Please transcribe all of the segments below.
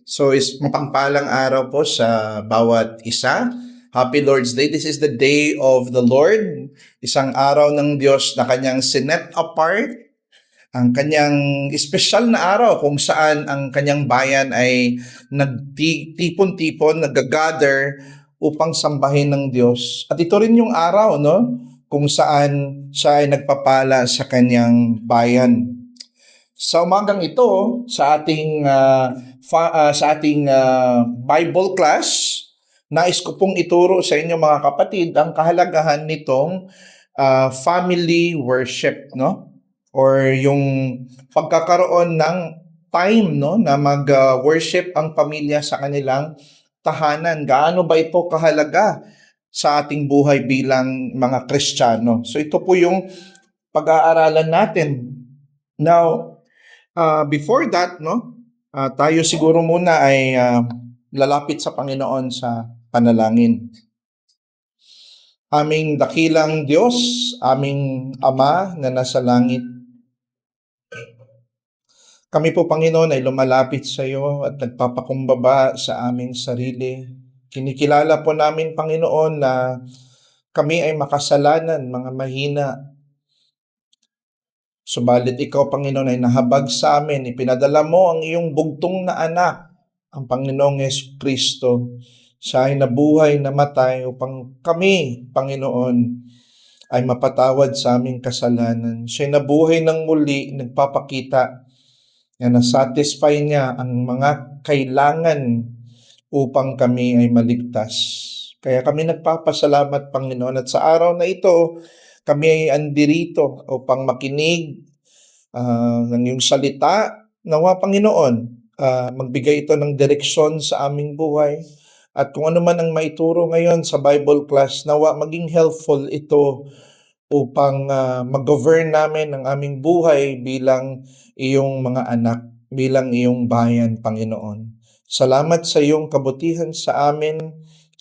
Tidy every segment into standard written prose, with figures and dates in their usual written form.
So mapagpalang araw po sa bawat isa. Happy Lord's Day. This is the day of the Lord. Isang araw ng Diyos na kanyang sinet apart. Ang kanyang espesyal na araw kung saan ang kanyang bayan ay nagtipon-tipon, nag-gather upang sambahin ng Diyos. At ito rin yung araw, no? Kung saan siya ay nagpapala sa kanyang bayan. Sa umagang ito, sa ating Bible class, nais ko pong ituro sa inyo mga kapatid ang kahalagahan nitong family worship, no? Or yung pagkakaroon ng time, no, na mag-worship ang pamilya sa kanilang tahanan. Gaano ba ito kahalaga sa ating buhay bilang mga Kristiyano? So ito po yung pag-aaralan natin. Now, before that, no, tayo siguro muna ay lalapit sa Panginoon sa panalangin. Aming dakilang Diyos, aming Ama na nasa langit, kami po, Panginoon, ay lumalapit sa iyo at nagpapakumbaba sa aming sarili. Kinikilala po namin, Panginoon, na kami ay makasalanan, mga mahina. Subalit ikaw, Panginoon, ay nahabag sa amin. Ipinadala mo ang iyong bugtong na anak, ang Panginoong Jesucristo. Siya ay nabuhay, namatay upang kami, Panginoon, ay mapatawad sa aming kasalanan. Siya ay nabuhay ng muli, nagpapakita na nasatisfy niya ang mga kailangan upang kami ay maligtas. Kaya kami nagpapasalamat, Panginoon, at sa araw na ito, kami ay andirito upang makinig ng iyong salita. Nawa, Panginoon, magbigay ito ng direksyon sa aming buhay. At kung ano man ang maituro ngayon sa Bible class, nawa maging helpful ito upang mag-govern namin ang aming buhay bilang iyong mga anak, bilang iyong bayan, Panginoon. Salamat sa iyong kabutihan sa amin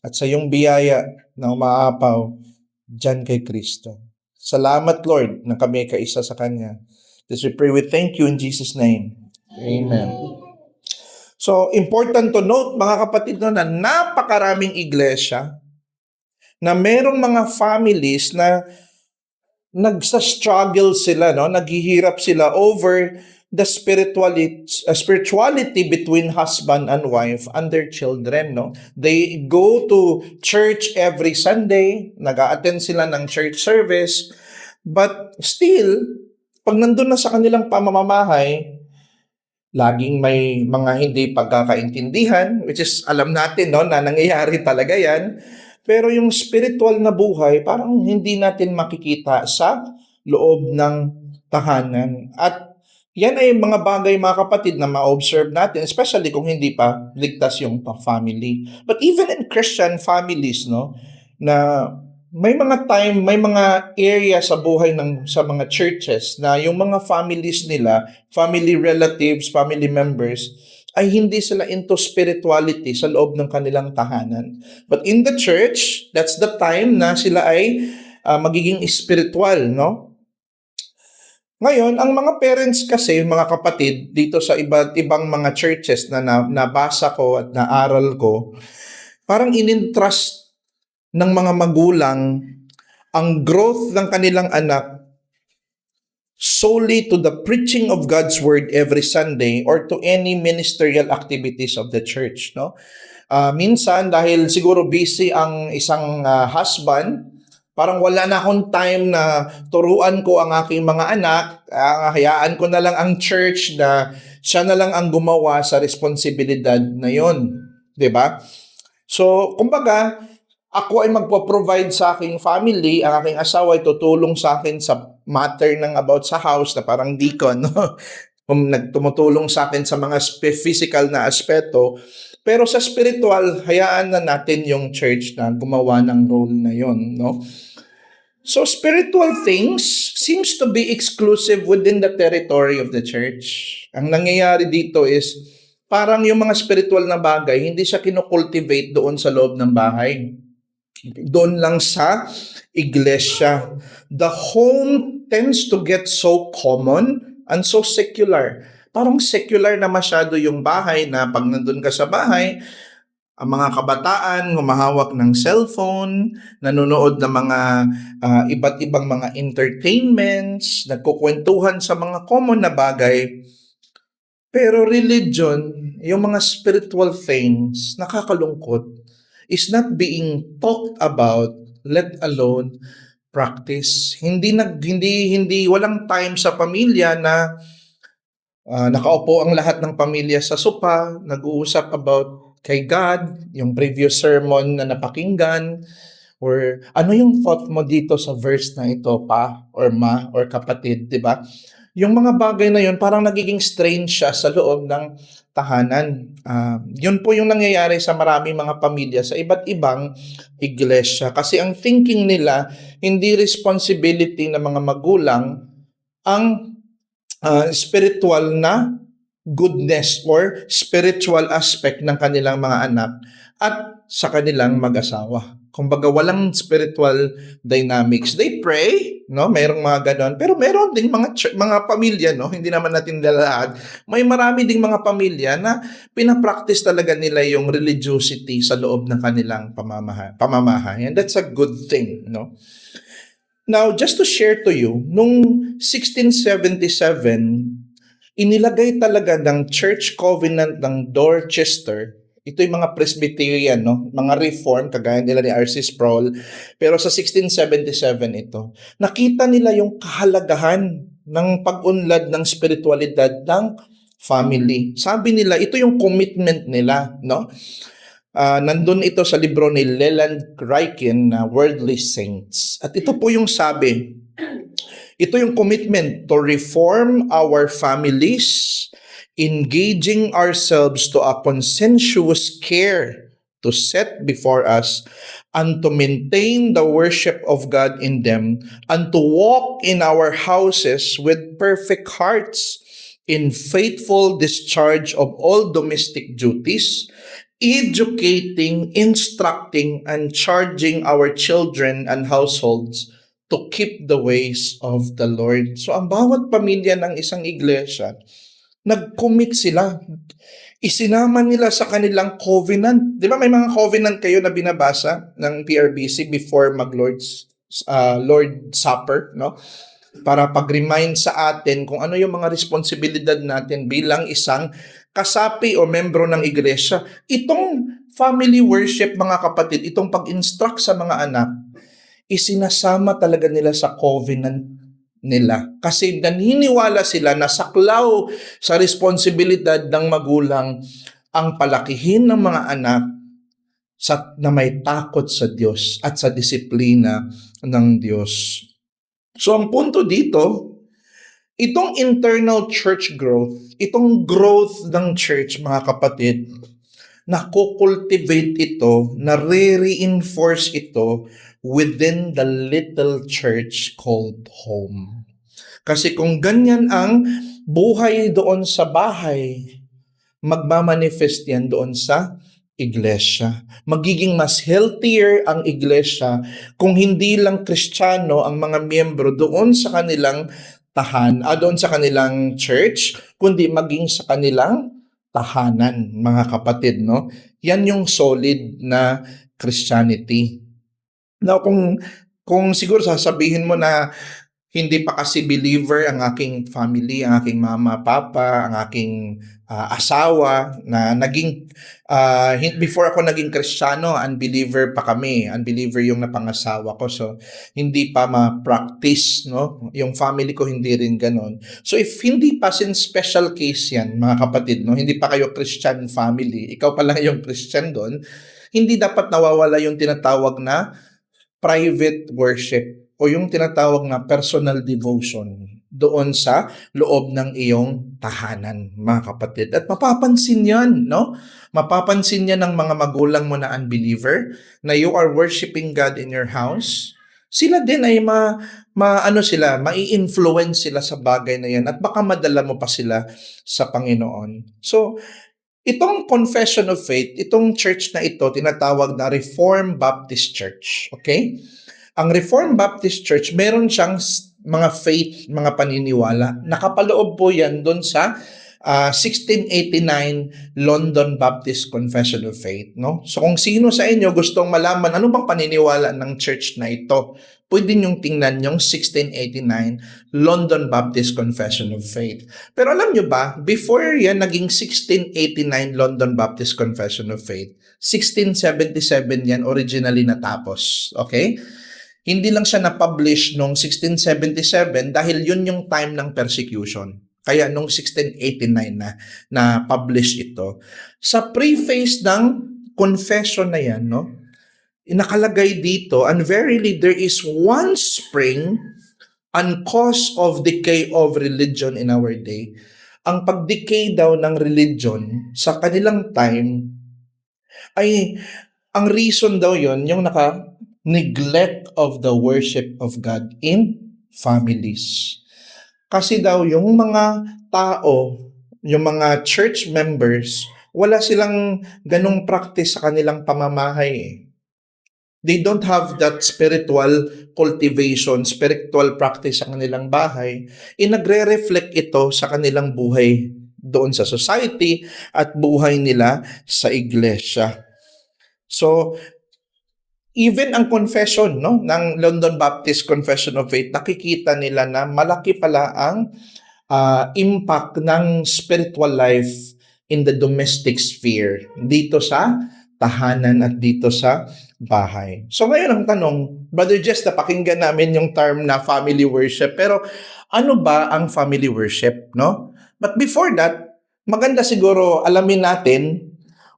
at sa iyong biyaya na umaapaw dyan kay Kristo. Salamat, Lord, na kami ay kaisa sa Kanya. This we pray, we thank you in Jesus' name. Amen. So, important to note, mga kapatid, no, na napakaraming iglesia na merong mga families na nagsa-struggle sila, no? Naghihirap sila over the spirituality between husband and wife and their children, no? They go to church every Sunday, nag-a-attend sila ng church service, but still, pag nandun na sa kanilang pamamahay, laging may mga hindi pagkakaintindihan, which is alam natin, no, na nangyayari talaga yan. Pero yung spiritual na buhay, parang hindi natin makikita sa loob ng tahanan. At yan ay mga bagay, mga kapatid, na ma-observe natin, especially kung hindi pa ligtas yung family. But even in Christian families, no, na may mga time, may mga area sa buhay sa mga churches na yung mga families nila, family relatives, family members, ay hindi sila into spirituality sa loob ng kanilang tahanan. But in the church, that's the time na sila ay magiging spiritual, no? Ngayon, ang mga parents kasi, mga kapatid, dito sa iba't ibang mga churches na nabasa ko at naaral ko, parang inintrust ng mga magulang ang growth ng kanilang anak solely to the preaching of God's word every Sunday or to any ministerial activities of the church, no? Minsan dahil siguro busy ang isang husband, parang wala na akong time na turuan ko ang aking mga anak, hayaan ko na lang ang church na siya na lang ang gumawa sa responsibilidad na yon, 'di ba? So, kumbaga, ako ay magpo-provide sa aking family, ang aking asawa ay tutulong sa akin sa matter ng about sa house na parang deacon, no? Tumutulong sa akin sa mga physical na aspeto. Pero sa spiritual, hayaan na natin yung church na gumawa ng role na yon, no? So spiritual things seems to be exclusive within the territory of the church. Ang nangyayari dito is parang yung mga spiritual na bagay, hindi siya kinocultivate doon sa loob ng bahay. Doon lang sa iglesia. The home tends to get so common and so secular. parang secular na masyado yung bahay na pag nandun ka sa bahay, ang mga kabataan humahawak ng cellphone, nanonood ng mga iba't ibang mga entertainments, nagkukwentuhan sa mga common na bagay. Pero religion, yung mga spiritual things, nakakalungkot, is not being talked about, let alone practice. Hindi walang time sa pamilya na nakaupo ang lahat ng pamilya sa sopa, nag-uusap about kay God, yung previous sermon na napakinggan, or ano yung thought mo dito sa verse na ito, pa, or ma, or kapatid, di ba? Yung mga bagay na yun, parang nagiging strange siya sa loob ng tahanan. Yun po yung nangyayari sa maraming mga pamilya sa iba't ibang iglesia. Kasi ang thinking nila, hindi responsibility ng mga magulang ang spiritual na goodness or spiritual aspect ng kanilang mga anak at sa kanilang mag-asawa. Kumbaga walang spiritual dynamics. They pray, no? Mayroong mga ganon. Pero meron ding mga pamilya, no? Hindi naman natin lahat. May marami ding mga pamilya na pinapractice talaga nila yung religiosity sa loob ng kanilang pamamahay. And that's a good thing, no? Now, just to share to you, nung 1677, inilagay talaga ng Church Covenant ng Dorchester, ito yung mga Presbyterian, no? Mga Reform, kagaya nila ni R.C. Sproul, pero sa 1677 ito, nakita nila yung kahalagahan ng pag-unlad ng spiritualidad ng family. Sabi nila, ito yung commitment nila, no? Nandun ito sa libro ni Leland Ryken na Worldly Saints. At ito po yung sabi, ito yung commitment to reform our families, engaging ourselves to a conscientious care to set before us and to maintain the worship of God in them and to walk in our houses with perfect hearts in faithful discharge of all domestic duties, educating, instructing, and charging our children and households to keep the ways of the Lord. So ang bawat pamilya ng isang iglesia, nag-commit sila. Isinama nila sa kanilang covenant. Di ba may mga covenant kayo na binabasa ng PRBC before mag-Lord's Lord Supper, no? Para pag-remind sa atin kung ano yung mga responsibilidad natin bilang isang kasapi o membro ng iglesia. Itong family worship, mga kapatid, itong pag-instruct sa mga anak, isinasama talaga nila sa covenant nila. Kasi naniniwala sila na saklaw sa responsibilidad ng magulang ang palakihin ng mga anak na may takot sa Diyos at sa disiplina ng Diyos. So ang punto dito, itong internal church growth, itong growth ng church, mga kapatid, nakukultivate ito, nare-reinforce ito within the little church called home. Kasi kung ganyan ang buhay doon sa bahay, magmamanifest yan doon sa iglesia. Magiging mas healthier ang iglesia kung hindi lang Kristiyano ang mga miyembro doon sa kanilang doon sa kanilang church, kundi maging sa kanilang tahanan, mga kapatid, no? Yan yung solid na Christianity. Now, kung siguro sasabihin mo na hindi pa kasi believer ang aking family, ang aking mama, papa, ang aking asawa na naging before ako naging Kristiyano, unbeliever pa kami. Unbeliever yung napangasawa ko. So hindi pa ma-practice, no? Yung family ko hindi rin ganoon. So if hindi pa, since special case yan, mga kapatid, no? Hindi pa kayo Christian family, ikaw pa lang yung Christian doon, hindi dapat nawawala yung tinatawag na private worship o yung tinatawag na personal devotion doon sa loob ng iyong tahanan, mga kapatid. At mapapansin yan, no? Mapapansin yan ng mga magulang mo na unbeliever na you are worshiping God in your house. Sila din ay mai-influence sila sa bagay na yan at baka madala mo pa sila sa Panginoon. So, itong Confession of Faith, itong church na ito, tinatawag na Reformed Baptist Church. Okay? Ang Reformed Baptist Church, meron siyang mga faith, mga paniniwala. Nakapaloob po yan doon sa 1689 London Baptist Confession of Faith, no? So kung sino sa inyo gustong malaman ano bang paniniwala ng church na ito, pwede niyong tingnan yung 1689 London Baptist Confession of Faith. Pero alam niyo ba, before yan naging 1689 London Baptist Confession of Faith, 1677 yan originally natapos, okay? Hindi lang siya na-publish noong 1677 dahil yun yung time ng persecution. Kaya noong 1689 na-publish ito. Sa preface ng confession na yan, no, nakalagay dito, and verily there is one spring and cause of decay of religion in our day. Ang pag-decay daw ng religion sa kanilang time ay, ang reason daw yon yung neglect of the worship of God in families. Kasi daw yung mga tao, yung mga church members, wala silang ganong practice sa kanilang pamamahay eh. They don't have that spiritual cultivation, spiritual practice sa kanilang bahay. Nagre-reflect ito sa kanilang buhay doon sa society at buhay nila sa iglesia. So, even ang confession, no, ng London Baptist Confession of Faith, nakikita nila na malaki pala ang impact ng spiritual life in the domestic sphere, dito sa tahanan at dito sa bahay. So ngayon ang tanong, Brother Jess, napakinggan namin yung term na family worship, pero ano ba ang family worship, no? But before that, maganda siguro alamin natin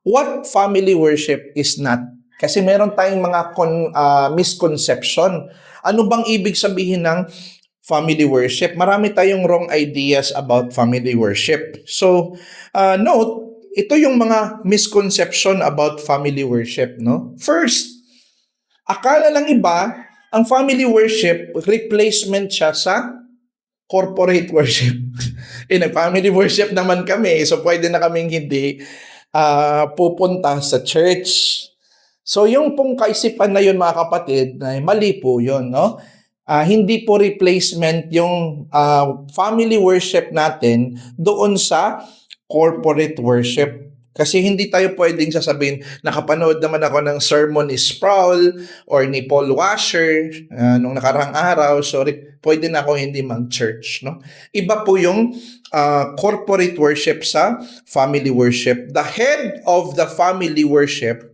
what family worship is not. Kasi meron tayong mga misconception. Ano bang ibig sabihin ng family worship? Marami tayong wrong ideas about family worship. So, note, ito yung mga misconception about family worship, no? First, akala ng iba, ang family worship, replacement siya sa corporate worship. Family worship naman kami, so pwede na kaming hindi pupunta sa church. So yung pong kaisipan na yun, mga kapatid, mali po yun, no? Hindi po replacement yung family worship natin doon sa corporate worship. Kasi hindi tayo pwedeng sasabihin, nakapanood naman ako ng sermon ni Sproul or ni Paul Washer nung nakarang araw, sorry, pwede na ako hindi mag-church, no? Iba po yung corporate worship sa family worship. The head of the family worship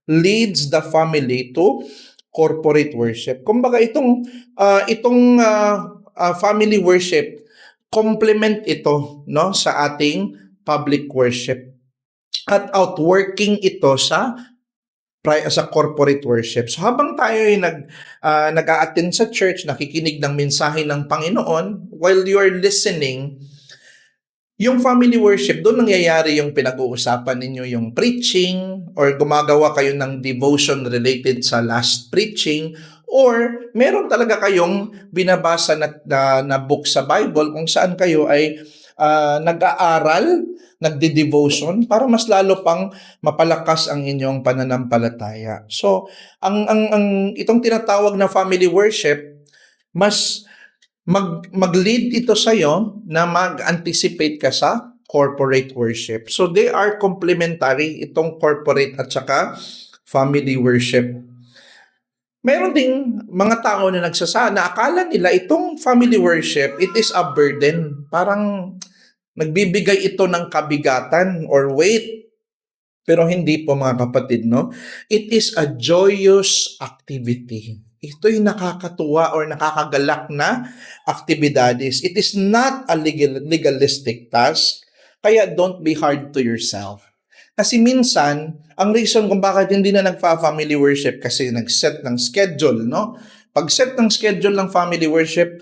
leads the family to corporate worship. Kumbaga itong family worship, complement ito, no, sa ating public worship at outworking ito sa corporate worship. So habang tayo ay nag-a-attend sa church, nakikinig ng mensahe ng Panginoon, while you are listening, yung family worship, doon nangyayari yung pinag-uusapan ninyo, yung preaching, or gumagawa kayo ng devotion related sa last preaching, or meron talaga kayong binabasa na book sa Bible kung saan kayo ay nag-aaral, nagde-devotion para mas lalo pang mapalakas ang inyong pananampalataya. So, itong tinatawag na family worship, mas mag-lead ito sa'yo na mag-anticipate ka sa corporate worship. So, they are complementary, itong corporate at saka family worship. Meron ding mga tao na akala nila itong family worship, it is a burden. Parang nagbibigay ito ng kabigatan or weight. Pero hindi po, mga kapatid, no? It is a joyous activity. Ito'y nakakatuwa or nakakagalak na aktibidades. It is not a legalistic task, kaya don't be hard to yourself. Kasi minsan, ang reason kung bakit hindi na nagfa-family worship kasi nag-set ng schedule, no? Pag-set ng schedule ng family worship,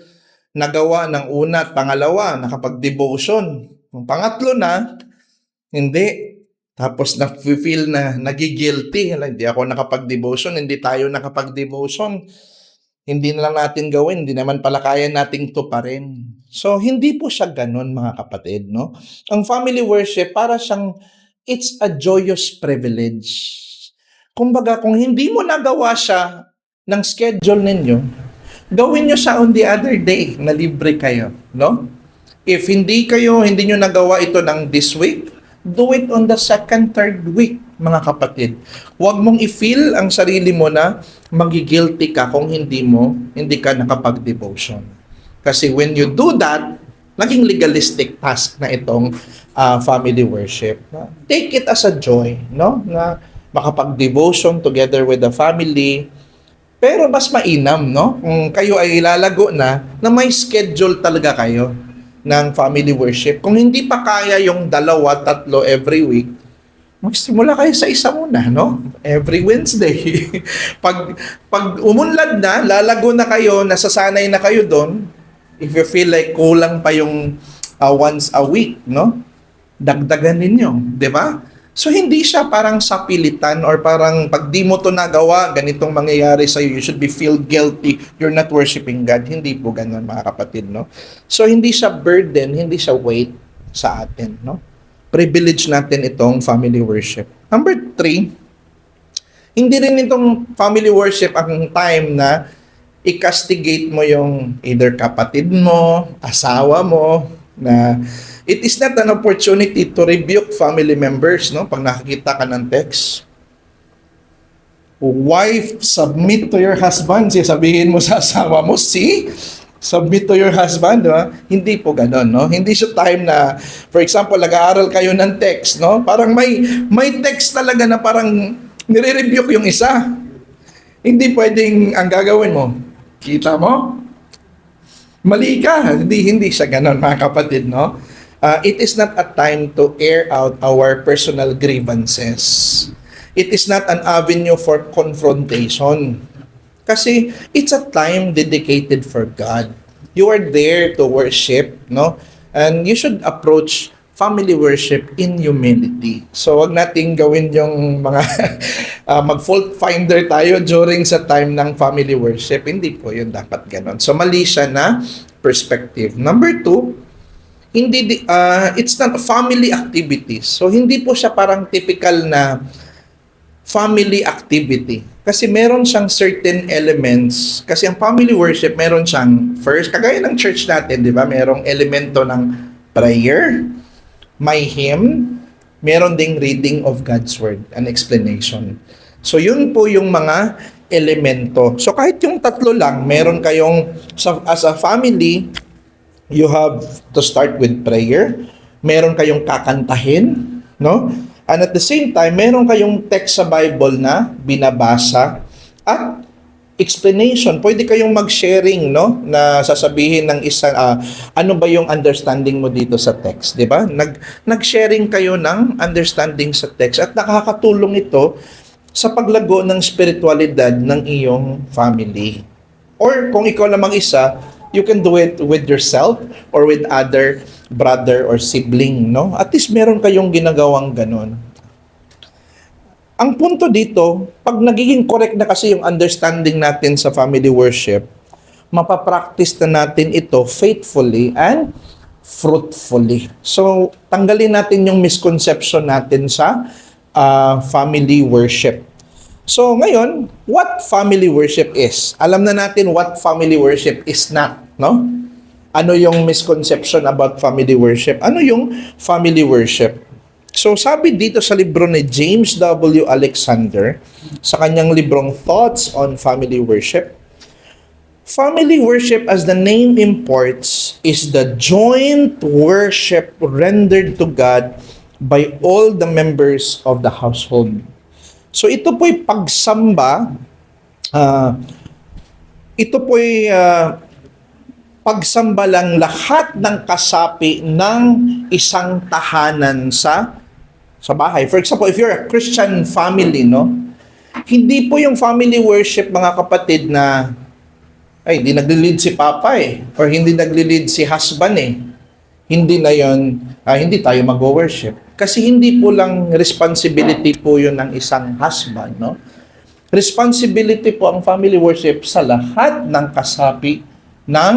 nagawa ng una at pangalawa, nakapag-devotion. Yung pangatlo na, hindi. Tapos na-feel na nagigilty. Hindi ako nakapag-devotion, hindi tayo nakapag-devotion. Hindi na lang natin gawin, hindi naman pala kaya nating tuparin. So, hindi po siya ganun, mga kapatid, no? Ang family worship, para siyang, it's a joyous privilege. Kumbaga, kung hindi mo nagawa siya ng schedule ninyo, gawin nyo siya on the other day na libre kayo, no? If hindi nyo nagawa ito ng this week, do it on the second, third week, mga kapatid. Huwag mong i-feel ang sarili mo na magigilty ka kung hindi ka nakapag-devotion. Kasi when you do that, naging legalistic task na itong family worship. Take it as a joy, no? Na makapag-devotion together with the family. Pero mas mainam, no? Kung kayo ay ilalago na may schedule talaga kayo ng family worship. Kung hindi pa kaya yung 2, 3 every week, magsimula kayo sa isa muna, no? Every Wednesday. pag umunlad na, lalago na kayo, nasasanay na kayo doon, if you feel like kulang pa yung once a week, no? Dagdagan ninyo, di ba? So, hindi siya parang sapilitan or parang pag di mo to nagawa, ganitong mangyayari sa'yo, you should be feel guilty, you're not worshiping God. Hindi po ganun, mga kapatid, no? So, hindi siya burden, hindi siya weight sa atin, no? Privilege natin itong family worship. Number 3, hindi rin itong family worship ang time na i-castigate mo yung either kapatid mo, asawa mo, na it is not an opportunity to rebuke family members, no? Pag nakikita ka ng text, wife, submit to your husband. Sabihin mo sa asawa mo, submit to your husband, diba? Hindi po gano'n, no? Hindi siya time na, for example, nag-aaral kayo ng text, no? Parang may text talaga na parang nire-rebuke yung isa. Hindi pwedeng ang gagawin mo. Kita mo? Mali ka. Hindi siya gano'n, mga kapatid, no? It is not a time to air out our personal grievances. It is not an avenue for confrontation. Kasi it's a time dedicated for God. You are there to worship, no? And you should approach family worship in humility. So, wag nating gawin yung mga mag-fault finder tayo during sa time ng family worship. Hindi po yun dapat ganon. So, mali siya na perspective. Number 2, it's not family activities. So, hindi po siya parang typical na family activity. Kasi meron siyang certain elements. Kasi ang family worship, meron siyang first, kagaya ng church natin, di ba? Merong elemento ng prayer, may hymn, meron ding reading of God's Word, an explanation. So, yun po yung mga elemento. So, kahit yung 3 lang, meron kayong, as a family, you have to start with prayer. Meron kayong kakantahin, no? And at the same time, meron kayong text sa Bible na binabasa at explanation. Pwede kayong mag-sharing, no? Na sasabihin ng isa, ano ba yung understanding mo dito sa text, di ba? Nag-sharing kayo ng understanding sa text at nakakatulong ito sa paglago ng spiritualidad ng iyong family. Or kung ikaw lamang isa, you can do it with yourself or with other brother or sibling, no? At least meron kayong ginagawang ganon. Ang punto dito, pag nagiging correct na kasi yung understanding natin sa family worship, mapapractice na natin ito faithfully and fruitfully. So, tanggalin natin yung misconception natin sa family worship. So, ngayon, what family worship is? Alam na natin what family worship is not, no? Ano yung misconception about family worship? Ano yung family worship? So, sabi dito sa libro ni James W. Alexander, sa kanyang librong Thoughts on Family Worship, family worship, as the name imports, is the joint worship rendered to God by all the members of the household. So, ito po'y pagsamba, pagsamba lang lahat ng kasapi ng isang tahanan sa bahay. For example, if you're a Christian family, no? Hindi po yung family worship, mga kapatid, na hindi nagli-lead si papa or hindi nagli-lead si husband Hindi na yon, hindi tayo mag-worship. Kasi hindi po lang responsibility po yun ng isang husband, no? Responsibility po ang family worship sa lahat ng kasapi ng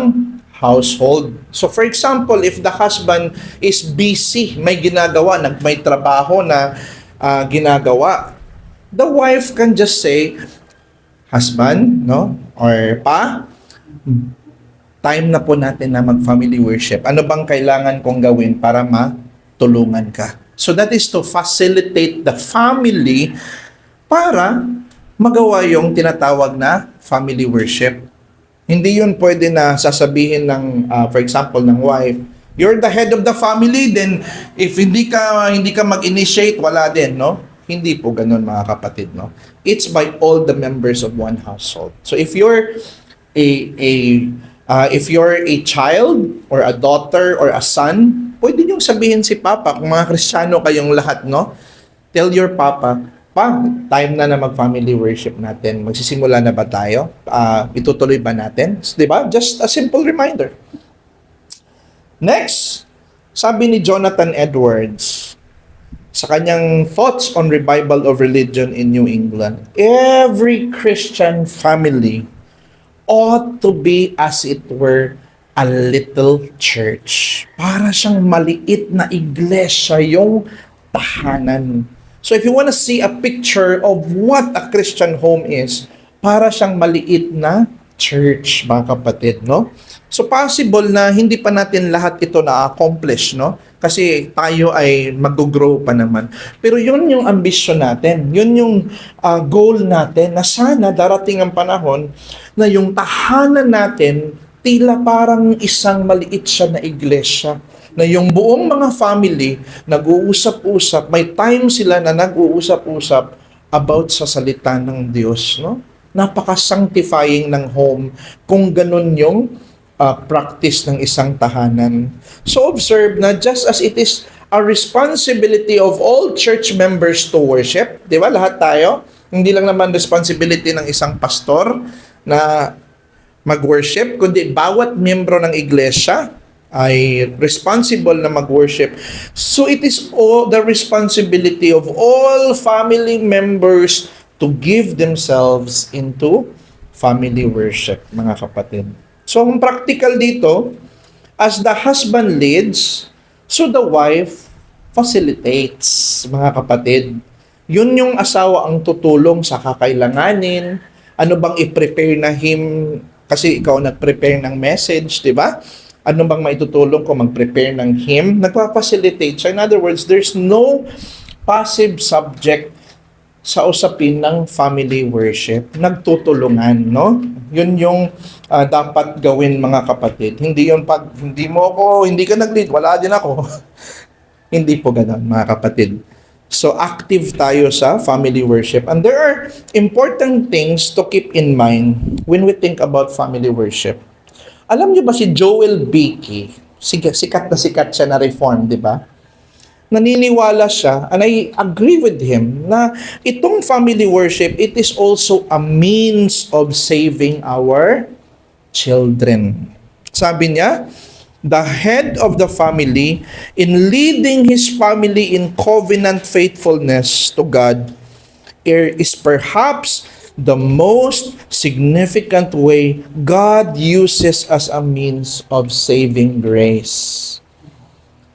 household. So for example, if the husband is busy, may ginagawa, may trabaho na ginagawa, the wife can just say, husband, no? Or pa, time na po natin na mag-family worship. Ano bang kailangan kong gawin para matulungan ka? So that is to facilitate the family para magawa yung tinatawag na family worship. Hindi yun pwede na sasabihin ng, for example, ng wife, you're the head of the family, then if hindi ka mag-initiate, wala din, no? Hindi po ganun, mga kapatid, no? It's by all the members of one household. So if you're if you're a child or a daughter or a son, pwede niyong sabihin si Papa, kung mga Kristiyano kayong lahat, no? Tell your Papa, Pa, time na mag-family worship natin. Magsisimula na ba tayo? Itutuloy ba natin? Di ba? Just a simple reminder. Next, sabi ni Jonathan Edwards, sa kanyang thoughts on revival of religion in New England, every Christian family ought to be, as it were, a little church. Para siyang maliit na iglesia, yung tahanan. So if you want to see a picture of what a Christian home is, para siyang maliit na church, mga kapatid, no? So possible na hindi pa natin lahat ito na-accomplish, no? Kasi tayo ay mag-grow pa naman. Pero yun yung ambisyon natin. Yun yung goal natin na sana darating ang panahon na yung tahanan natin tila parang isang maliit siya na iglesia. Na yung buong mga family nag-uusap-usap, may time sila na nag-uusap-usap about sa salita ng Diyos, no? Napaka-sanctifying ng home kung ganun yung practice ng isang tahanan. So observe na just as it is a responsibility of all church members to worship, di ba? Lahat tayo, hindi lang naman responsibility ng isang pastor na mag-worship, kundi bawat miyembro ng iglesia ay responsible na mag-worship. So it is all the responsibility of all family members to give themselves into family worship, mga kapatid. So ang practical dito, as the husband leads, so the wife facilitates, mga kapatid. Yun yung asawa ang tutulong sa kakailanganin, ano bang i-prepare na him, kasi ikaw nag-prepare ng message, di ba? Ano bang maitutulong ko mag-prepare ng hymn? Nagpa-facilitate. So in other words, there's no passive subject sa usapin ng family worship. Nagtutulungan, no? Yun yung dapat gawin, mga kapatid. Hindi yun pag hindi ka nag-lead, wala din ako. Hindi po ganun, mga kapatid. So active tayo sa family worship. And there are important things to keep in mind when we think about family worship. Alam niyo ba si Joel Beakey, sikat na sikat siya na reform, di ba? Naniniwala siya, and I agree with him, na itong family worship, it is also a means of saving our children. Sabi niya, the head of the family, in leading his family in covenant faithfulness to God, is perhaps the most significant way God uses as a means of saving grace.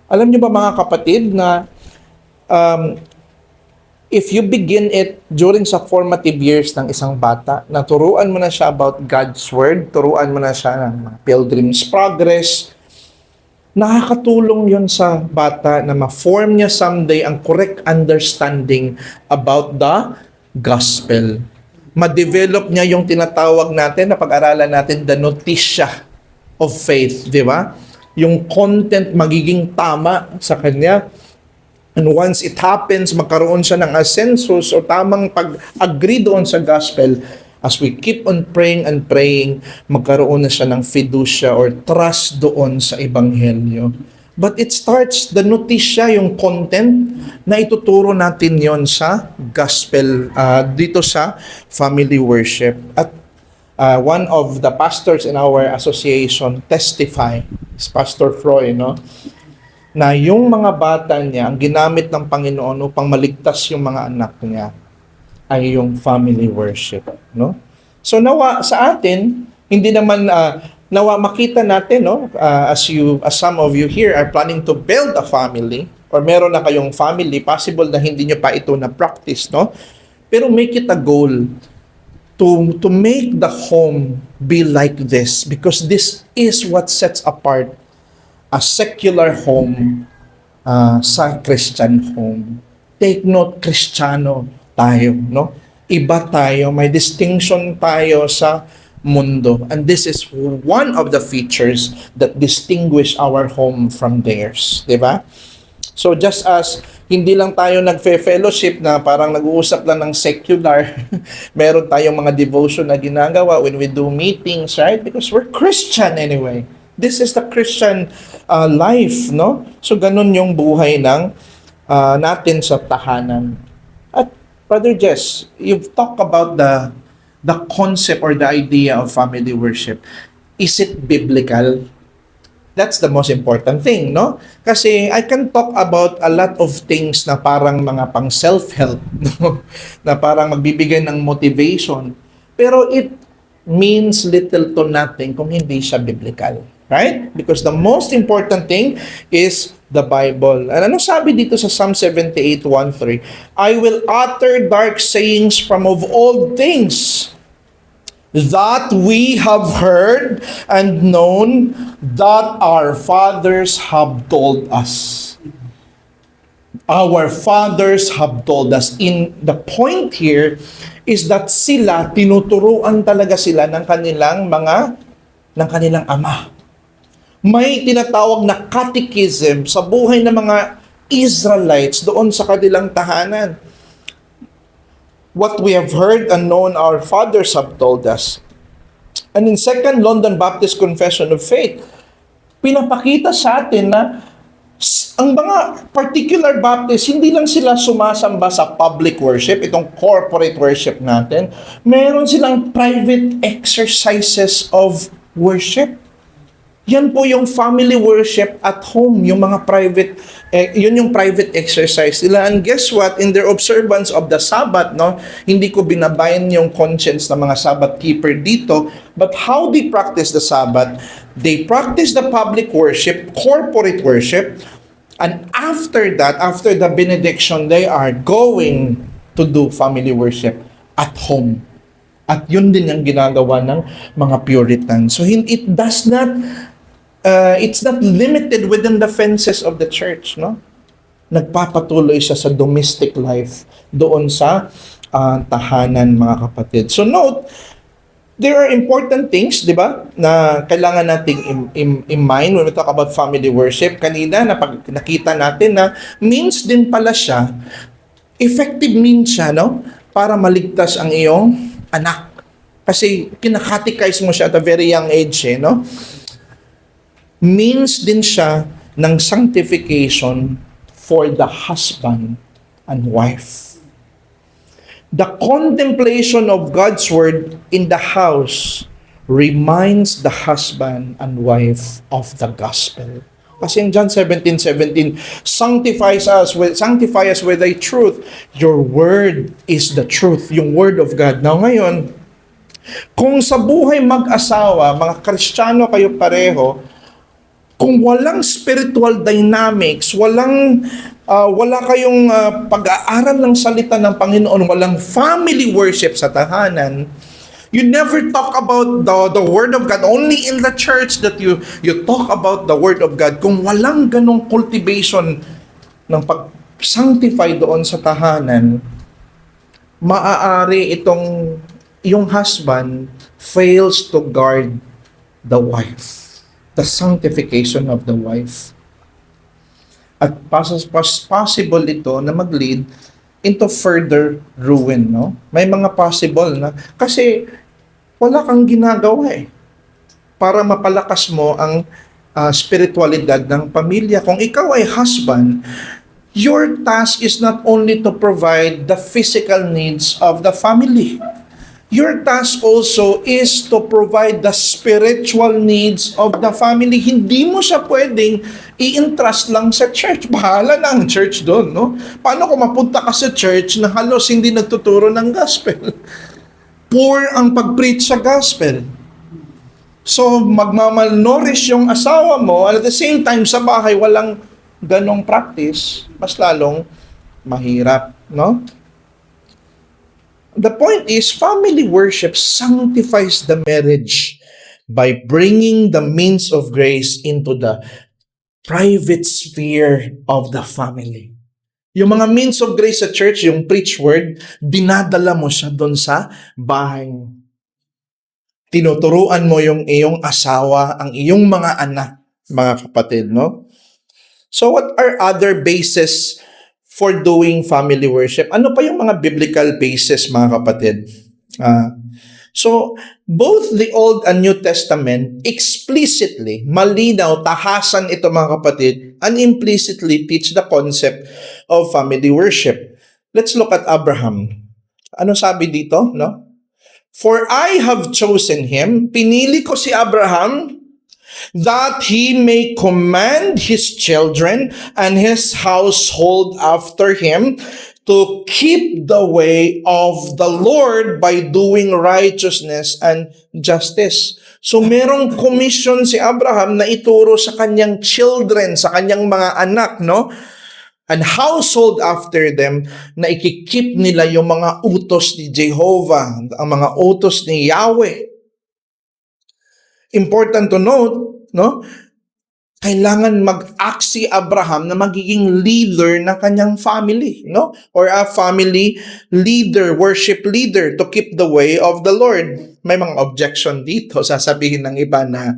Alam niyo ba, mga kapatid, na if you begin it during sa formative years ng isang bata, na turuan mo na siya about God's Word, turuan mo na siya ng Pilgrim's Progress, nakakatulong yon sa bata na ma-form niya someday ang correct understanding about the gospel. Ma-develop niya yung tinatawag natin na pag-aralan natin, the notitia of faith, di ba? Yung content magiging tama sa kanya. And once it happens, magkaroon siya ng ascensus o tamang pag-agree doon sa gospel, as we keep on praying and praying, magkaroon na siya ng fiducia or trust doon sa ebanghelyo. But it starts, the notitia, yung content, na ituturo natin yon sa gospel, dito sa family worship. At one of the pastors in our association testify, is Pastor Froy, no? Na yung mga bata niya, ang ginamit ng Panginoon upang maligtas yung mga anak niya, ay yung family worship, no? So nawa sa atin, hindi naman nawa makita natin, no, as some of you here are planning to build a family or meron na kayong family, possible na hindi nyo pa ito na practice, no? Pero make it a goal to make the home be like this, because this is what sets apart a secular home sa Christian home. Take note, Kristiyano tayo, no? Iba tayo, may distinction tayo sa mundo. And this is one of the features that distinguish our home from theirs, di ba? So just as hindi lang tayo nagfe-fellowship na parang nag-uusap lang ng secular, meron tayong mga devotion na ginagawa when we do meetings, right? Because we're Christian anyway. This is the Christian life, no? So ganun yung buhay ng natin sa tahanan. At Brother Jess, you've talked about the concept or the idea of family worship. Is it biblical? That's the most important thing, no? Kasi I can talk about a lot of things na parang mga pang self-help, no? Na parang magbibigay ng motivation. Pero it means little to nothing kung hindi siya biblical, right? Because the most important thing is the Bible. And ano sabi dito sa Psalm 78:1-3? I will utter dark sayings from of old things that we have heard and known, that our fathers have told us. Our fathers have told us. In the point here is that sila, tinuturuan talaga sila ng kanilang ama. May tinatawag na catechism sa buhay ng mga Israelites doon sa kanilang tahanan. What we have heard and known, our fathers have told us. And in Second London Baptist Confession of Faith, pinapakita sa atin na ang mga particular Baptist, hindi lang sila sumasamba sa public worship, itong corporate worship natin, meron silang private exercises of worship. Yan po yung family worship at home, yung mga private, yun yung private exercise nila. And guess what? In their observance of the Sabbath, no, hindi ko binabayan yung conscience ng mga Sabbath keeper dito, but how they practice the Sabbath, they practice the public worship, corporate worship, and after that, after the benediction, they are going to do family worship at home. At yun din yung ginagawa ng mga Puritans. So it does not it's not limited within the fences of the church, no? Nagpapatuloy siya sa domestic life doon sa tahanan, mga kapatid. So note, there are important things, di ba, na kailangan nating in mind when we talk about family worship. Kanina, nakita natin na means din pala siya, effective means siya, no? Para maligtas ang iyong anak. Kasi kinakatechize mo siya at a very young age, no? Means din siya ng sanctification for the husband and wife. The contemplation of God's word in the house reminds the husband and wife of the gospel. Kasi in John 17:17, sanctify us with thy truth. Your word is the truth, yung word of God. Now ngayon, kung sa buhay mag-asawa, mga Kristiyano kayo pareho, kung walang spiritual dynamics, wala kayong pag-aaral ng salita ng Panginoon, walang family worship sa tahanan, you never talk about the Word of God. Only in the church that you talk about the Word of God. Kung walang ganong cultivation ng pag-sanctify doon sa tahanan, maaari yung husband fails to guard the wife. The sanctification of the wife. At possible ito na mag-lead into further ruin, no? May mga possible na, kasi wala kang ginagawa para mapalakas mo ang spiritualidad ng pamilya. Kung ikaw ay husband, your task is not only to provide the physical needs of the family. Your task also is to provide the spiritual needs of the family. Hindi mo siya pwedeng i-entrust lang sa church. Bahala na ang church doon, no? Paano kung mapunta ka sa church na halos hindi nagtuturo ng gospel? Poor ang pag-preach sa gospel. So, magmamalnourish yung asawa mo, at the same time, sa bahay, walang ganong practice, mas lalong mahirap, no? The point is, family worship sanctifies the marriage by bringing the means of grace into the private sphere of the family. Yung mga means of grace sa church, yung preach word, dinadala mo siya doon sa bahay. Tinuturuan mo yung iyong asawa, ang iyong mga anak, mga kapatid, no? So what are other bases for doing family worship? Ano pa yung mga biblical bases, mga kapatid? So, both the Old and New Testament explicitly, malinaw, tahasan ito mga kapatid, and implicitly teach the concept of family worship. Let's look at Abraham. Ano sabi dito, no? For I have chosen him, pinili ko si Abraham, that he may command his children and his household after him to keep the way of the Lord by doing righteousness and justice. So merong commission si Abraham na ituro sa kanyang children, sa kanyang mga anak, no? And household after them, na ikikip nila yung mga utos ni Jehovah, ang mga utos ni Yahweh. Important to note, no? Kailangan mag-act si Abraham na magiging leader ng kanyang family, no? Or a family leader, worship leader to keep the way of the Lord. May mga objection dito, sasabihin ng iba na,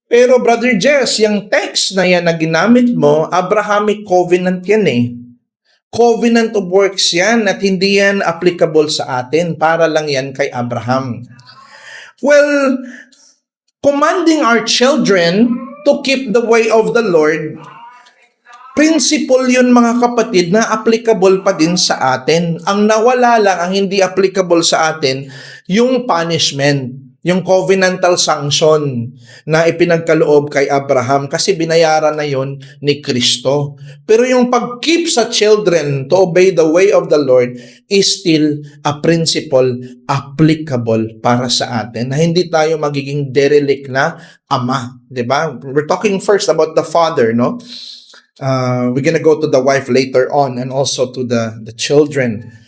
pero Brother Jess, yung text na yan na ginamit mo, Abrahamic covenant yan eh. Covenant of works yan at hindi yan applicable sa atin. Para lang yan kay Abraham. Well, commanding our children to keep the way of the Lord, principle yun mga kapatid na applicable pa din sa atin. Ang nawala lang, ang hindi applicable sa atin, yung punishment, yung covenantal sanction na ipinagkaloob kay Abraham kasi binayaran na yun ni Kristo. Pero yung pag-keep sa children to obey the way of the Lord is still a principle applicable para sa atin na hindi tayo magiging derelict na ama, 'di ba? We're talking first about the father, no? We're gonna go to the wife later on and also to the children.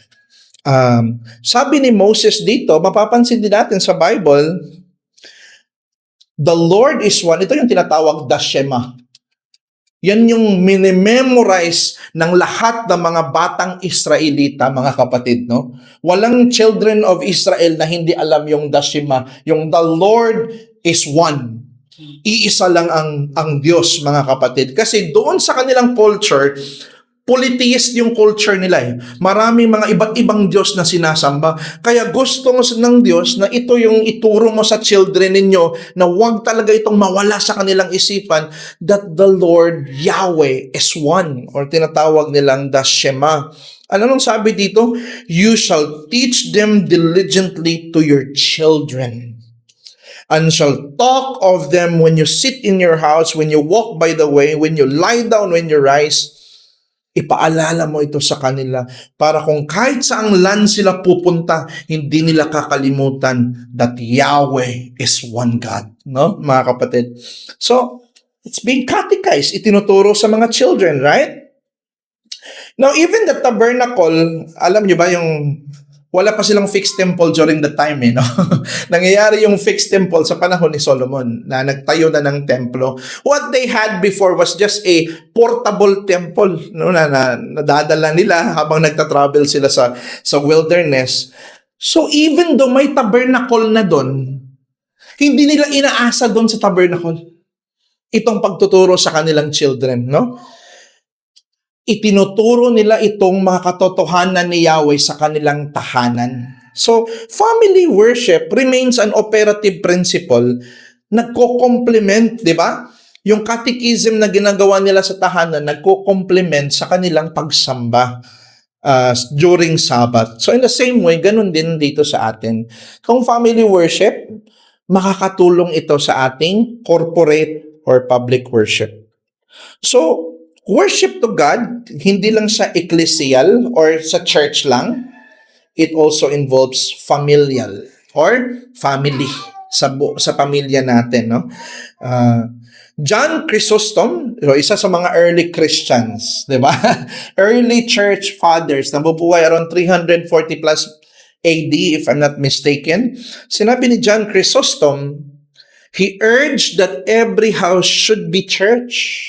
Sabi ni Moses dito, mapapansin din natin sa Bible, the Lord is one. Ito yung tinatawag the Shema. Yan yung minimemorize ng lahat ng mga batang Israelita, mga kapatid, no? Walang children of Israel na hindi alam yung the Shema, yung the Lord is one. Iisa lang ang Diyos, mga kapatid. Kasi doon sa kanilang culture, polytheist yung culture nila eh. Maraming mga iba't ibang Diyos na sinasamba. Kaya gusto mo ng Diyos na ito yung ituro mo sa children ninyo na huwag talaga itong mawala sa kanilang isipan that the Lord Yahweh is one, or tinatawag nilang the Shema. Ano nung sabi dito? You shall teach them diligently to your children, and shall talk of them when you sit in your house, when you walk by the way, when you lie down, when you rise. Ipaalala mo ito sa kanila para kung kahit saang land sila pupunta, hindi nila kakalimutan that Yahweh is one God. No, mga kapatid? So, it's being catechized. Itinuturo sa mga children, right? Now, even the tabernacle, alam nyo ba yung wala pa silang fixed temple during the time, no? Nangyayari yung fixed temple sa panahon ni Solomon na nagtayo na ng templo. What they had before was just a portable temple, no, na nadadala nila habang nagta-travel sila sa wilderness. So even though may tabernacle na doon, hindi nila inaasa doon sa tabernacle itong pagtuturo sa kanilang children, no? Itinuturo nila itong mga katotohanan ni Yahweh sa kanilang tahanan. So, family worship remains an operative principle, nagko-complement, di ba? Yung catechism na ginagawa nila sa tahanan, nagko-complement sa kanilang pagsamba during Sabbath. So, in the same way, ganun din dito sa atin. Kung family worship, makakatulong ito sa ating corporate or public worship. So, worship to God, hindi lang sa ecclesial or sa church lang. It also involves familial or family sa pamilya natin, no? John Chrysostom, isa sa mga early Christians, di ba? Early church fathers, nabubuhay around 340 plus AD, if I'm not mistaken. Sinabi ni John Chrysostom, he urged that every house should be church,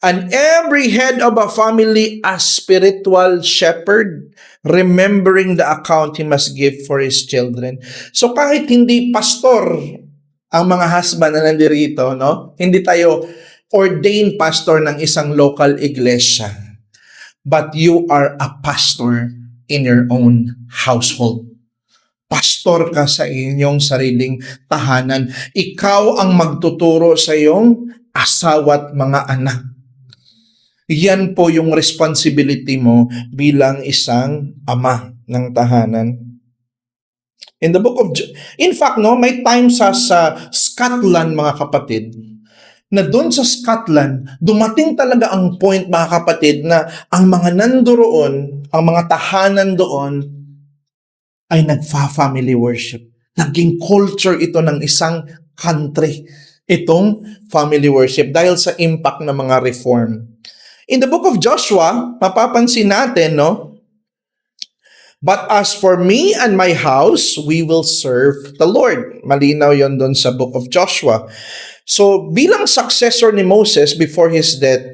and every head of a family a spiritual shepherd, remembering the account he must give for his children. So kahit hindi pastor ang mga husband na nandirito, no? Hindi tayo ordained pastor ng isang local iglesia, but you are a pastor in your own household. Pastor ka sa inyong sariling tahanan. Ikaw ang magtuturo sa iyong asawa at mga anak. Yan po yung responsibility mo bilang isang ama ng tahanan. In the book of in fact, no, may time sa Scotland, mga kapatid, na doon sa Scotland, dumating talaga ang point, mga kapatid, na ang mga nandoon, ang mga tahanan doon, ay nagfa-family worship. Naging culture ito ng isang country, itong family worship, dahil sa impact ng mga reform. In the book of Joshua, mapapansin natin, no? But as for me and my house, we will serve the Lord. Malinaw yon doon sa book of Joshua. So, bilang successor ni Moses before his death,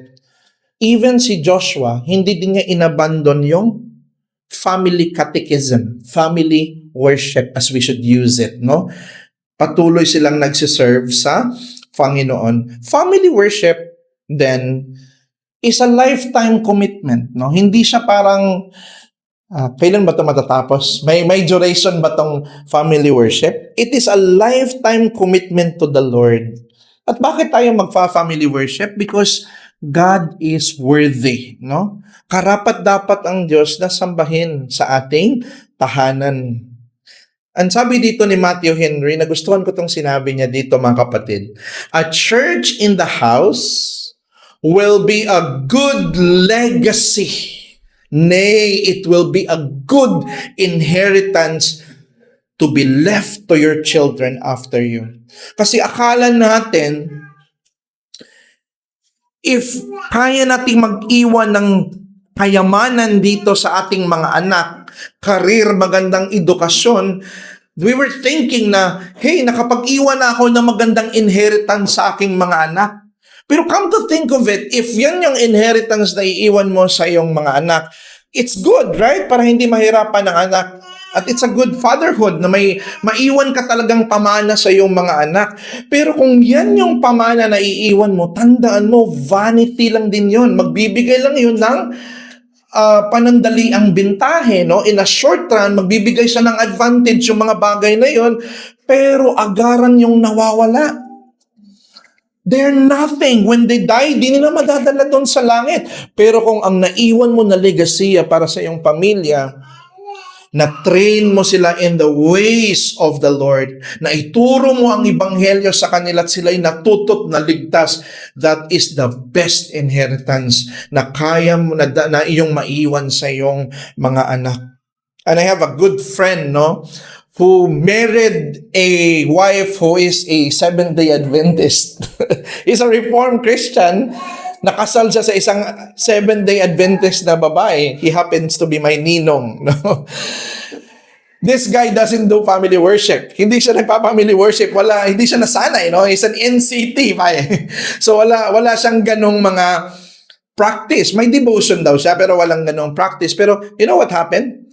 even si Joshua, hindi din niya inabandon yung family catechism, family worship as we should use it, no? Patuloy silang nagsiserve sa Panginoon. Family worship, then, is a lifetime commitment, no? Hindi siya parang kailan ba ito matatapos? May duration ba itong family worship? It is a lifetime commitment to the Lord. At bakit tayo magfa-family worship? Because God is worthy, no? Karapat-dapat ang Diyos na sambahin sa ating tahanan. Ang sabi dito ni Matthew Henry, nagustuhan ko itong sinabi niya dito, mga kapatid. A church in the house will be a good legacy. Nay, it will be a good inheritance to be left to your children after you. Kasi akala natin, if kaya nating mag-iwan ng kayamanan dito sa ating mga anak, karir, magandang edukasyon, we were thinking na, hey, nakapag-iwan na ako ng magandang inheritance sa aking mga anak. Pero come to think of it, if yan yung inheritance na iiwan mo sa iyong mga anak, it's good, right? Para hindi mahirapan ng anak. At it's a good fatherhood na may maiwan ka talagang pamana sa iyong mga anak. Pero kung yan yung pamana na iiwan mo, tandaan mo, vanity lang din yun. Magbibigay lang yun ng panandali ang bintahe, no? In a short run, magbibigay siya ng advantage yung mga bagay na yun, pero agaran yung nawawala. They're nothing. When they die, di nila madadala doon sa langit. Pero kung ang naiwan mo na legasiya para sa iyong pamilya, na-train mo sila in the ways of the Lord, na ituro mo ang ebanghelyo sa kanila at sila'y natutot na ligtas, that is the best inheritance na kaya mo na iyong maiwan sa iyong mga anak. And I have a good friend, no, who married a wife who is a Seventh-day Adventist. He's a Reformed Christian. Nakasal siya sa isang Seventh-day Adventist na babae. He happens to be my ninong. No? This guy doesn't do family worship. Hindi siya nagpa-family worship. Hindi siya nasanay. No? He's an NCT. So wala siyang ganong mga practice. May devotion daw siya, pero walang ganong practice. Pero you know what happened?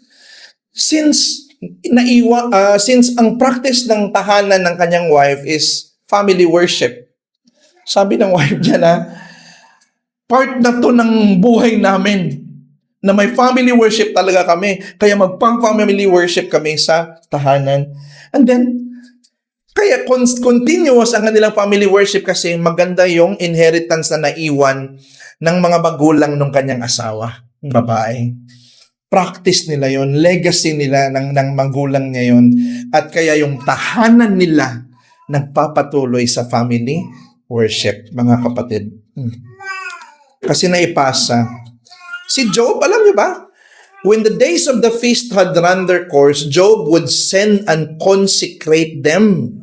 Since ang practice ng tahanan ng kanyang wife is family worship, sabi ng wife niya na, part na to ng buhay namin, na may family worship talaga kami, kaya magpang-family worship kami sa tahanan. And then, kaya continuous ang kanilang family worship kasi maganda yung inheritance na naiwan ng mga magulang ng kanyang asawa, babae. Practice nila yon, legacy nila ng magulang niya yon, at kaya yung tahanan nila nagpapatuloy sa family worship, mga kapatid. Kasi naipasa. Si Job, alam niyo ba? When the days of the feast had run their course, Job would send and consecrate them,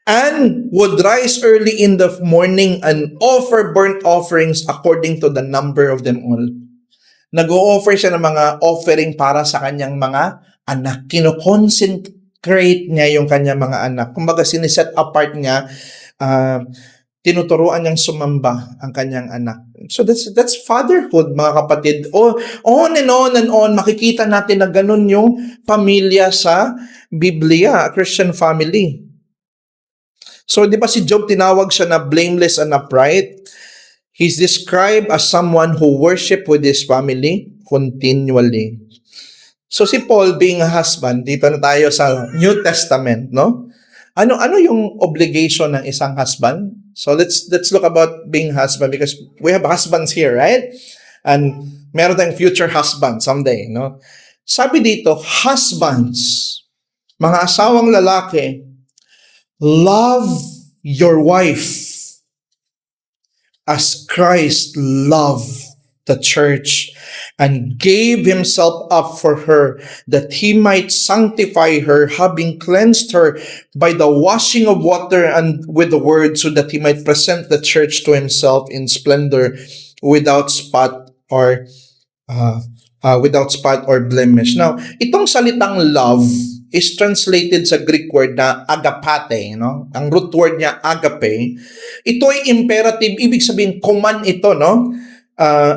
and would rise early in the morning and offer burnt offerings according to the number of them all. Nag-o-offer siya ng mga offering para sa kanyang mga anak. Kino-consecrate niya yung kanyang mga anak. Kumbaga, siniset apart niya, tinuturuan niyang sumamba ang kanyang anak. So that's fatherhood, mga kapatid. On and on and on, makikita natin na ganun yung pamilya sa Biblia, a Christian family. So, di ba si Job, tinawag siya na blameless and upright? He's described as someone who worship with his family continually. So, si Paul being a husband, dito na tayo sa New Testament, no? Ano yung obligation ng isang husband? So, let's look about being husband because we have husbands here, right? And meron tayong future husband someday, no? Sabi dito, husbands, mga asawang lalaki, love your wife as Christ loved the church and gave himself up for her, that he might sanctify her, having cleansed her by the washing of water and with the word, so that he might present the church to himself in splendor, without spot or blemish. Now, itong salitang love is translated sa Greek word na agapate, no? Ang root word niya agape. Ito ay imperative, ibig sabihin command ito, no?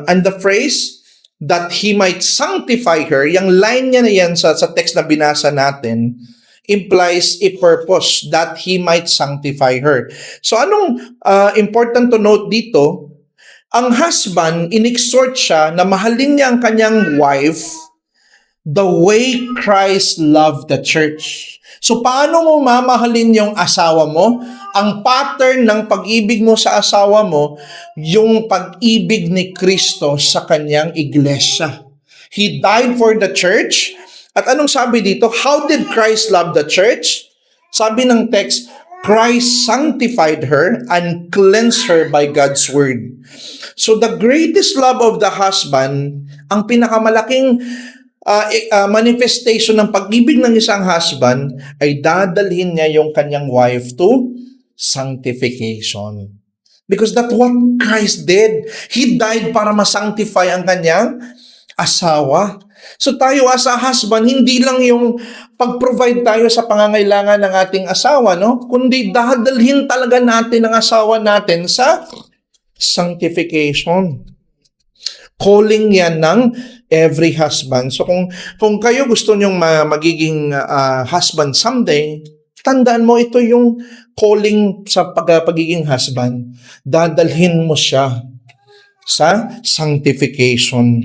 And the phrase that he might sanctify her, yung line niya na yan sa text na binasa natin, implies a purpose that he might sanctify her. So anong important to note dito? Ang husband, inexhort siya na mahalin niya ang kanyang wife the way Christ loved the church. So, paano mo mamahalin yung asawa mo? Ang pattern ng pag-ibig mo sa asawa mo, yung pag-ibig ni Kristo sa kanyang iglesia. He died for the church. At anong sabi dito? How did Christ love the church? Sabi ng text, Christ sanctified her and cleansed her by God's word. So, the greatest love of the husband, ang pinakamalaking manifestation ng pag-ibig ng isang husband ay dadalhin niya yung kanyang wife to sanctification. Because that's what Christ did. He died para ma-sanctify ang kanyang asawa. So tayo as a husband, hindi lang yung pag-provide tayo sa pangangailangan ng ating asawa, no? Kundi dadalhin talaga natin ang asawa natin sa sanctification. Calling yan ng every husband. So kung kayo gusto nyong magiging husband someday, tandaan mo ito yung calling sa pagiging husband. Dadalhin mo siya sa sanctification.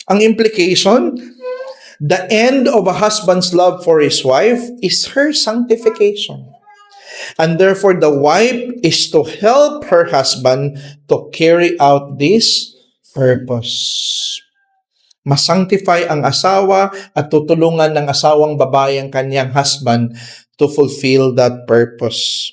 Ang implication, the end of a husband's love for his wife is her sanctification. And therefore, the wife is to help her husband to carry out this purpose. Masanctify ang asawa at tutulungan ng asawang babae ang kanyang husband to fulfill that purpose.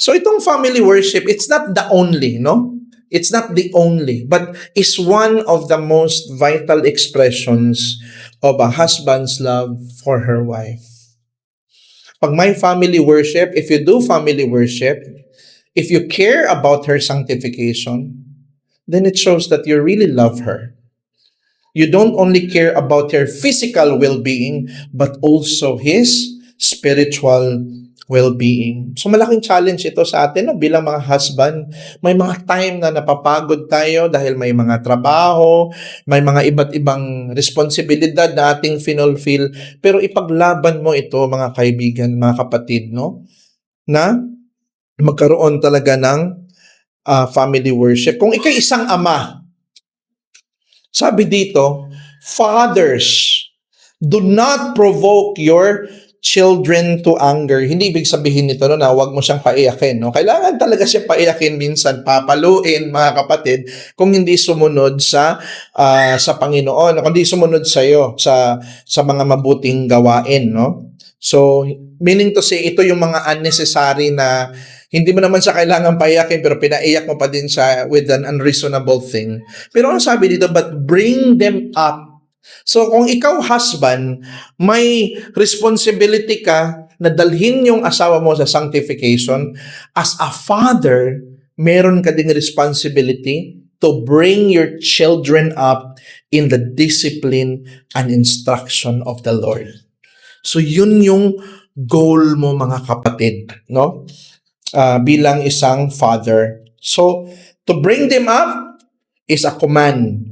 So itong family worship, it's not the only, no? It's not the only, but it's one of the most vital expressions of a husband's love for her wife. Pag may family worship, if you do family worship, if you care about her sanctification, then it shows that you really love her. You don't only care about her physical well-being, but also his spiritual well-being. So malaking challenge ito sa atin, no? Bilang mga husband. May mga time na napapagod tayo dahil may mga trabaho, may mga iba't ibang responsibilidad na ating finulfill. Pero ipaglaban mo ito, mga kaibigan, mga kapatid, no? Na magkaroon talaga ng family worship. Kung ikay isang ama, sabi dito, fathers, do not provoke your children to anger. Hindi ibig sabihin nito na huwag mo siyang paiyakin. No? Kailangan talaga siya paiyakin minsan, papaluin, mga kapatid, kung hindi sumunod sa Panginoon, kung hindi sumunod sa iyo sa mga mabuting gawain. No? So, meaning to say, ito yung mga unnecessary na hindi mo naman siya kailangan paiyakin pero pinaiyak mo pa din siya with an unreasonable thing. Pero ano sabi dito? But bring them up. So kung ikaw husband, may responsibility ka na dalhin yung asawa mo sa sanctification. As a father, meron ka ding responsibility to bring your children up in the discipline and instruction of the Lord. So yun yung goal mo mga kapatid, no? Bilang isang father. So to bring them up is a command.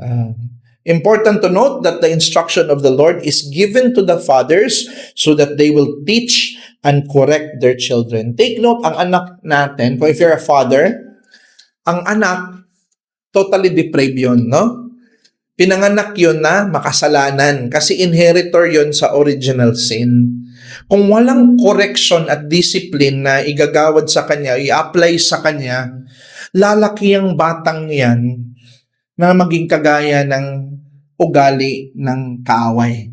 Important to note that the instruction of the Lord is given to the fathers so that they will teach and correct their children. Take note, ang anak natin, if you're a father, ang anak, totally depraved yun, no? Pinanganak yun na makasalanan kasi inheritor yun sa original sin. Kung walang correction at discipline na igagawad sa kanya, i-apply sa kanya, lalaki ang batang yan na maging kagaya ng ugali ng kaaway.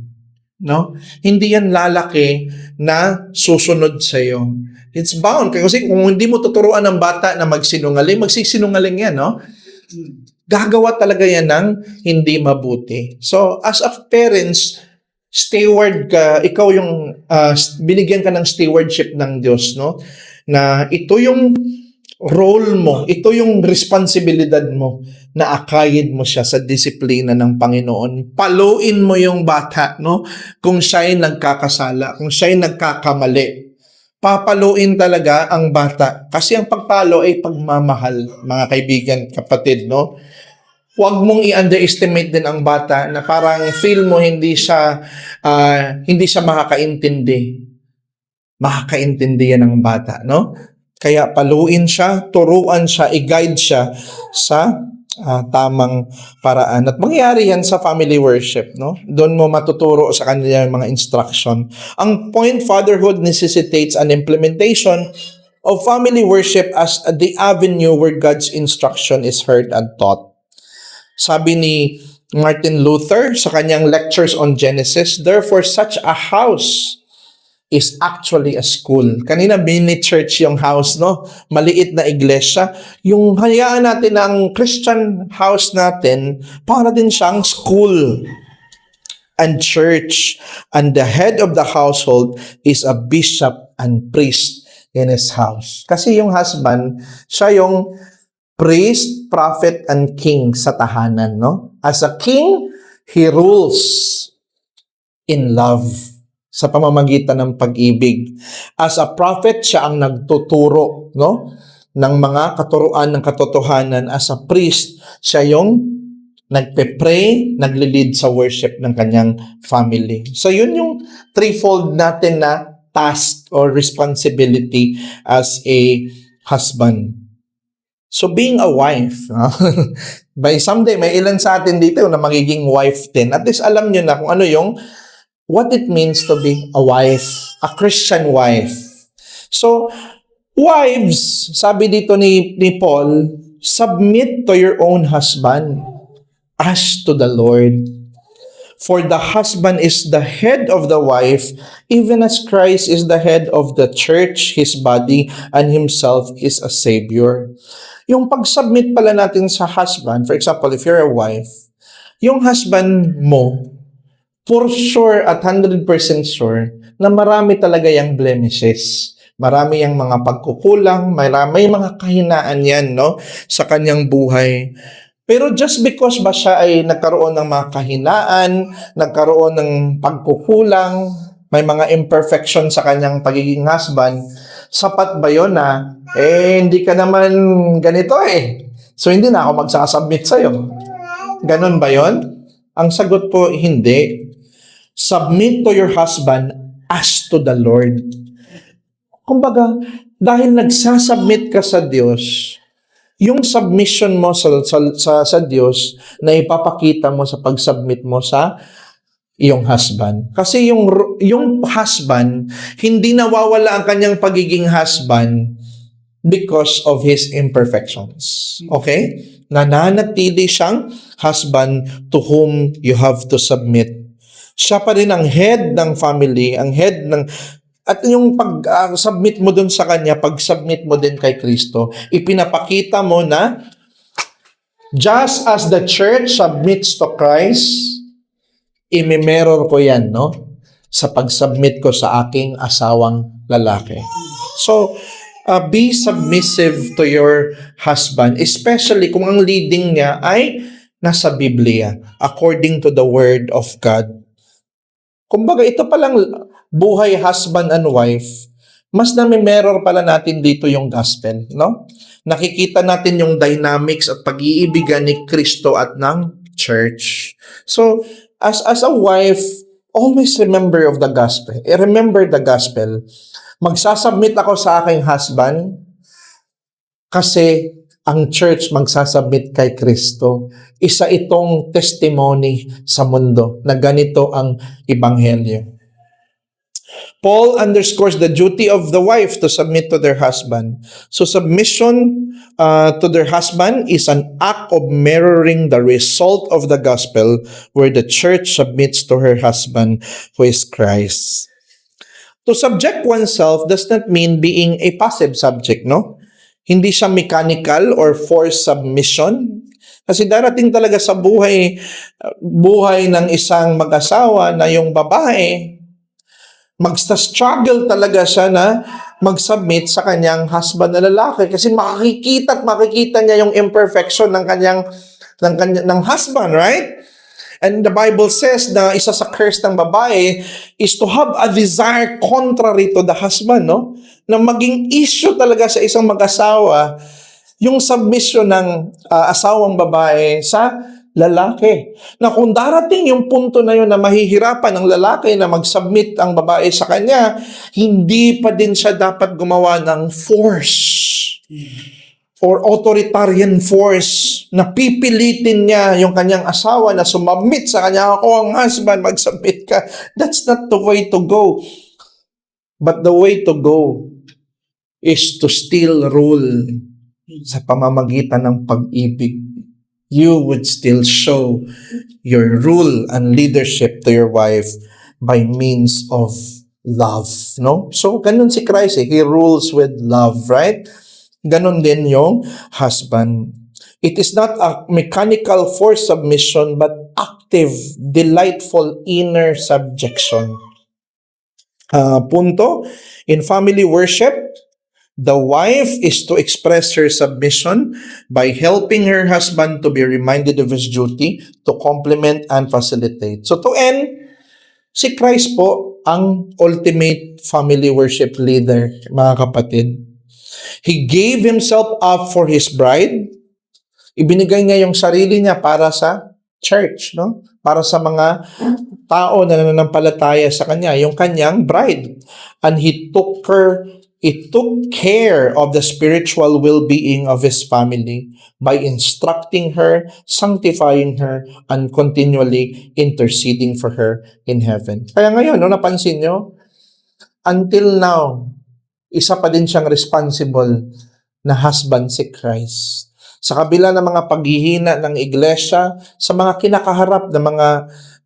No? Hindi yan lalaki na susunod sa iyo. It's bound. Kasi kung hindi mo tuturuan ng bata na magsinungaling, magsisinungaling yan, no? Gagawa talaga yan ng hindi mabuti. So, as a parents, steward ka, ikaw yung binigyan ka ng stewardship ng Diyos, no? Na ito yung role mo, ito yung responsibilidad mo na akayid mo siya sa disiplina ng Panginoon. Paluin mo yung bata, no? Kung siya'y nagkakasala, kung siya'y nagkakamali. Papaluin talaga ang bata. Kasi ang pagpalo ay pagmamahal, mga kaibigan, kapatid, no? Huwag mong i-underestimate din ang bata na parang feel mo hindi siya makakaintindi. Makakaintindi yan ang bata, no? Kaya paluin siya, turuan siya, i-guide siya sa tamang paraan. At mangyari yan sa family worship, no? Doon mo matuturo sa kanila yung mga instruction. Ang point, fatherhood necessitates an implementation of family worship as the avenue where God's instruction is heard and taught. Sabi ni Martin Luther sa kanyang lectures on Genesis, therefore such a house is actually a school. Kanina mini church yung house, no? Maliit na iglesia. Yung hayaan natin na ang Christian house natin, para din siyang school and church. And the head of the household is a bishop and priest in his house. Kasi yung husband, siya yung priest, prophet, and king sa tahanan, no? As a king, he rules in love sa pamamagitan ng pag-ibig. As a prophet, siya ang nagtuturo, no? Ng mga katuruan ng katotohanan. As a priest, siya yung nagpe-pray, nagli-lead sa worship ng kanyang family. So yun yung threefold natin na task or responsibility as a husband. So being a wife, by someday, may ilan sa atin dito na magiging wife din. At least alam nyo na kung ano yung what it means to be a wife, a Christian wife. So, wives, sabi dito ni Paul, submit to your own husband as to the Lord. For the husband is the head of the wife, even as Christ is the head of the church, his body, and himself is a savior. Yung pag-submit pala natin sa husband, for example, if you're a wife, yung husband mo, for sure at 100% sure na marami talaga yung blemishes. Marami yung mga pagkukulang, may mga kahinaan yan, no, sa kanyang buhay. Pero just because ba siya ay nagkaroon ng mga kahinaan, nagkaroon ng pagkukulang, may mga imperfection sa kanyang pagiging husband, sapat ba yun na, hindi ka naman ganito so hindi na ako magsasubmit sa'yo. Ganon ba yun? Ang sagot po, hindi. Submit to your husband as to the Lord. Kumbaga, dahil nagsasubmit ka sa Diyos, yung submission mo sa Diyos na ipapakita mo sa pag-submit mo sa iyong husband. Kasi yung husband, hindi nawawala ang kanyang pagiging husband because of his imperfections. Okay? Nananatili siyang husband to whom you have to submit. Siya pa rin ang head ng family, ang head ng... At yung pag-submit mo dun sa kanya, pag-submit mo din kay Kristo, ipinapakita mo na just as the church submits to Christ, imimirror ko yan, no? Sa pag-submit ko sa aking asawang lalaki. So, Be submissive to your husband, especially kung ang leading niya ay nasa Biblia, according to the Word of God. Kumbaga, ito palang buhay husband and wife, mas nami-mirror pala natin dito yung gospel, no? Nakikita natin yung dynamics at pag-iibigan ni Kristo at ng church. So, as a wife, always remember of the gospel. Remember the gospel. Magsasubmit ako sa aking husband kasi ang church magsasubmit kay Kristo. Isa itong testimony sa mundo na ganito ang ebanghelyo. Paul underscores the duty of the wife to submit to their husband. So submission to their husband is an act of mirroring the result of the gospel where the church submits to her husband who is Christ. To subject oneself does not mean being a passive subject, no? Hindi siya mechanical or forced submission. Kasi darating talaga sa buhay ng isang mag-asawa na yung babae, magsta-struggle talaga siya na mag-submit sa kanyang husband na lalaki. Kasi makikita niya yung imperfection ng husband, right? And the Bible says na isa sa curse ng babae is to have a desire contrary to the husband, no? Na maging issue talaga sa isang mag-asawa yung submission ng asawang babae sa lalaki. Na kung darating yung punto na yun na mahihirapan ng lalaki na mag-submit ang babae sa kanya, hindi pa din siya dapat gumawa ng force or authoritarian force na pipilitin niya yung kanyang asawa na sumamit sa kanya. Ako ang husband, mag-submit ka. That's not the way to go. But the way to go is to still rule sa pamamagitan ng pag-ibig. You would still show your rule and leadership to your wife by means of love, no? So, ganun si Christ, He rules with love, right? Ganun din yung husband. It is not a mechanical forced submission, but active, delightful inner subjection. Punto, in family worship, the wife is to express her submission by helping her husband to be reminded of his duty to complement and facilitate. So to end, si Christ po ang ultimate family worship leader, mga kapatid. He gave Himself up for His bride. Ibinigay niya yung sarili niya para sa church, no? Para sa mga tao na nananampalataya sa Kanya, yung Kanyang bride. And He took care of the spiritual well-being of His family by instructing her, sanctifying her, and continually interceding for her in heaven. Kaya ngayon, no, napansin nyo, until now, isa pa din siyang responsible na husband si Christ. Sa kabila ng mga paghihina ng iglesia, sa mga kinakaharap na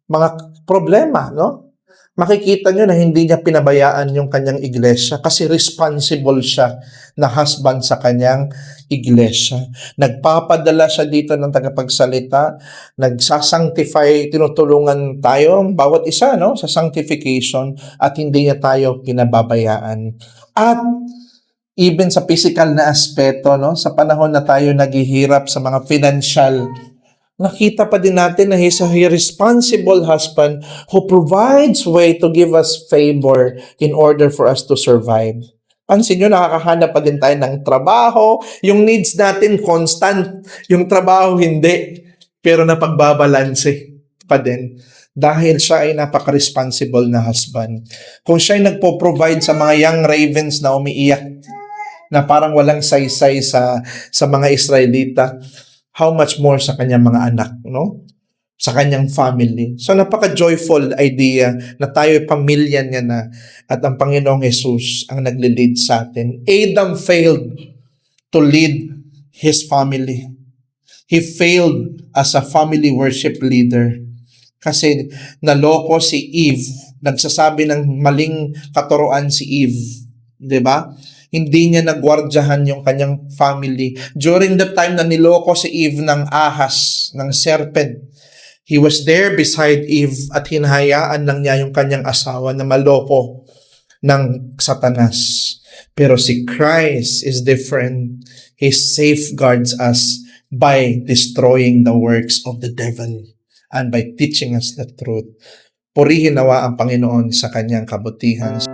mga problema, no? Makikita nyo na hindi niya pinabayaan yung kanyang iglesia kasi responsible siya na husband sa kanyang iglesia. Nagpapadala siya dito ng tagapagsalita, nagsasanctify, tinutulungan tayo, bawat isa, no, sa sanctification at hindi niya tayo pinababayaan. At even sa physical na aspeto, no, sa panahon na tayo naghihirap sa mga financial, nakita pa din natin na He's a responsible husband who provides way to give us favor in order for us to survive. Pansin nyo, nakakahanap pa din tayo ng trabaho. Yung needs natin constant, yung trabaho hindi. Pero napagbabalanse pa din. Dahil siya ay napaka-responsible na husband. Kung siya ay nagpo-provide sa mga young ravens na umiiyak, na parang walang saysay sa mga Israelita, how much more sa kanyang mga anak, no? Sa kanyang family. So napaka-joyful idea na tayo pamilya niya na at ang Panginoong Jesus ang nagle-lead sa atin. Adam failed to lead his family. He failed as a family worship leader kasi naloko si Eve. Nagsasabi ng maling katuruan si Eve, 'di ba? Hindi niya nagwardyahan yung kanyang family. During the time na niloko si Eve ng ahas, ng serpent, he was there beside Eve at hinahayaan lang niya yung kanyang asawa na maloko ng Satanas. Pero si Christ is different. He safeguards us by destroying the works of the devil and by teaching us the truth. Purihin nawa ang Panginoon sa kanyang kabutihan.